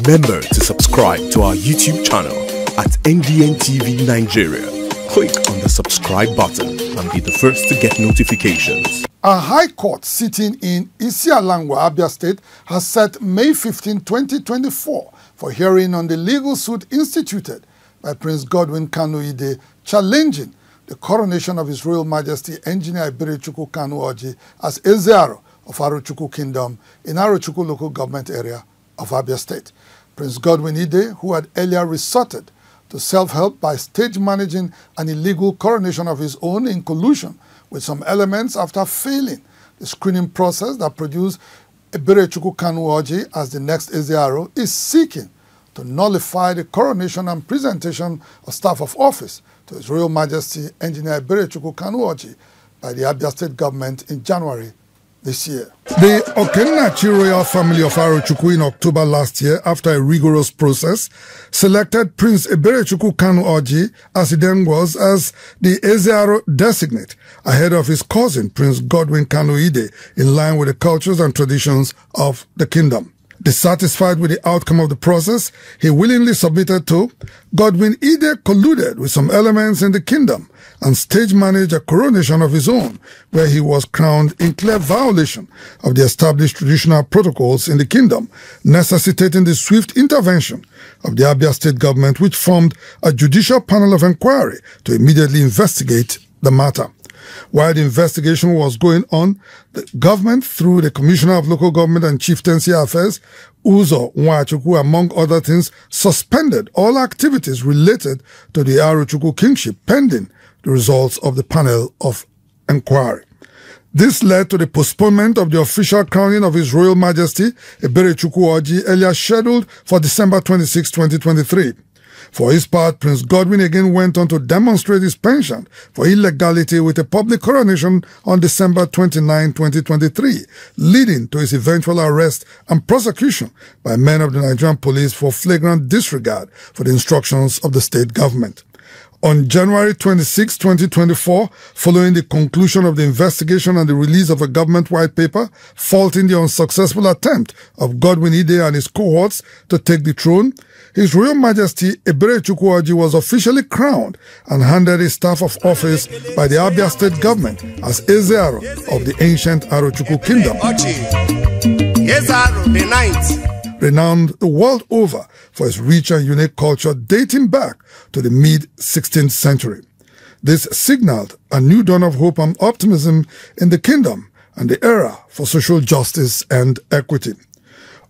Remember to subscribe to our YouTube channel at NDN TV Nigeria. Click on the subscribe button and be the first to get notifications. A high court sitting in Isialangwa, Abia State, has set May 15, 2024 for hearing on the legal suit instituted by Prince Godwin Kanu-Ide challenging the coronation of His Royal Majesty Engineer Arochukwu Kanu-Orji as Ezearo of Arochukwu Kingdom in Arochukwu local government area of Abia State. Prince Godwin Ide, who had earlier resorted to self-help by stage managing an illegal coronation of his own in collusion with some elements after failing the screening process that produced Arochukwu Kanu-Orji as the next Ezearo, is seeking to nullify the coronation and presentation of staff of office to His Royal Majesty Engineer Arochukwu Kanu-Orji by the Abia State government in January this year. The Okenachi royal family of Arochukwu in October last year, after a rigorous process, selected Prince Arochukwu Kanu-Orji, as he then was, as the Ezearo designate, ahead of his cousin Prince Godwin Kanu-Ide, in line with the cultures and traditions of the kingdom. Dissatisfied with the outcome of the process, he willingly submitted to Godwin Ide colluded with some elements in the kingdom and stage managed a coronation of his own, where he was crowned in clear violation of the established traditional protocols in the kingdom, necessitating the swift intervention of the Abia State government, which formed a judicial panel of inquiry to immediately investigate the matter. While the investigation was going on, the government, through the Commissioner of Local Government and Chieftaincy Affairs, Uzo Nwachukwu, among other things, suspended all activities related to the Arochukwu kingship pending the results of the panel of inquiry. This led to the postponement of the official crowning of His Royal Majesty Arochukwu Orji, earlier scheduled for December 26, 2023. For his part, Prince Godwin again went on to demonstrate his penchant for illegality with a public coronation on December 29, 2023, leading to his eventual arrest and prosecution by men of the Nigerian police for flagrant disregard for the instructions of the state government. On January 26, 2024, following the conclusion of the investigation and the release of a government white paper faulting the unsuccessful attempt of Godwin Ide and his cohorts to take the throne, His Royal Majesty Arochukwu Orji was officially crowned and handed his staff of office by the Abia State government as Ezearo of the ancient Arochukwu Kingdom, renowned the world over for its rich and unique culture dating back to the mid-16th century. This signaled a new dawn of hope and optimism in the kingdom and the era for social justice and equity.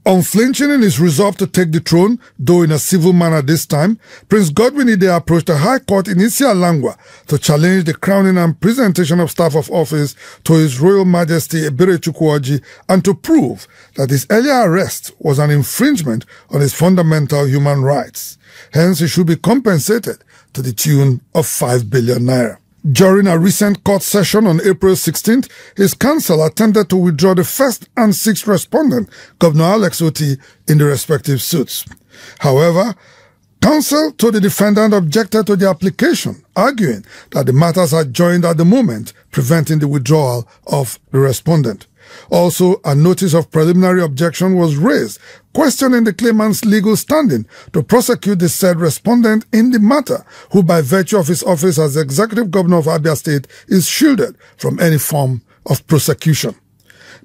Unflinching in his resolve to take the throne, though in a civil manner this time, Prince Godwin Ide approached the High Court in Isialangwa to challenge the crowning and presentation of staff of office to His Royal Majesty Arochukwu Orji and to prove that his earlier arrest was an infringement on his fundamental human rights. Hence, he should be compensated to the tune of 5 billion naira. During a recent court session on April 16th, his counsel attempted to withdraw the first and sixth respondent, Governor Alex Oti, in the respective suits. However, counsel to the defendant objected to the application, arguing that the matters are joined at the moment, preventing the withdrawal of the respondent. Also, a notice of preliminary objection was raised, questioning the claimant's legal standing to prosecute the said respondent in the matter, who by virtue of his office as Executive Governor of Abia State is shielded from any form of prosecution.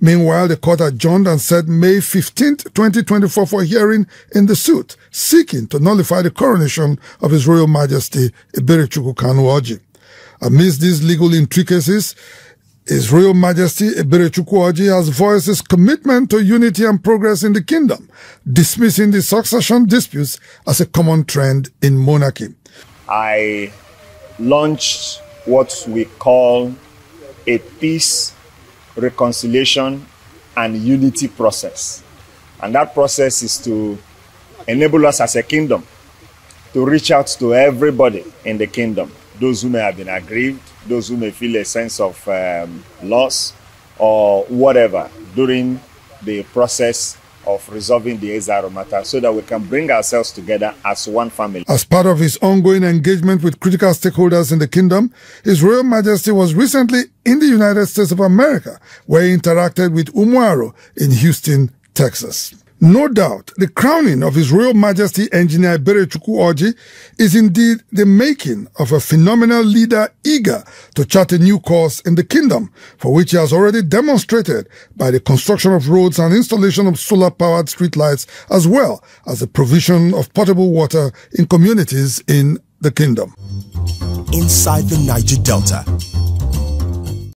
Meanwhile, the court adjourned and set May 15, 2024 for hearing in the suit, seeking to nullify the coronation of His Royal Majesty Arochukwu Kanu-Orji. Amidst these legal intricacies, His Royal Majesty Arochukwu Orji has voiced his commitment to unity and progress in the kingdom, dismissing the succession disputes as a common trend in monarchy. I launched what we call a peace, reconciliation, and unity process. And that process is to enable us as a kingdom to reach out to everybody in the kingdom, those who may have been aggrieved, those who may feel a sense of loss or whatever during the process of resolving the Ezearo matter, so that we can bring ourselves together as one family. As part of his ongoing engagement with critical stakeholders in the kingdom, His Royal Majesty was recently in the United States of America, where he interacted with Umuaro in Houston, Texas. No doubt, the crowning of His Royal Majesty Engineer Arochukwu is indeed the making of a phenomenal leader eager to chart a new course in the kingdom, for which he has already demonstrated by the construction of roads and installation of solar-powered streetlights, as well as the provision of potable water in communities in the kingdom. Inside the Niger Delta,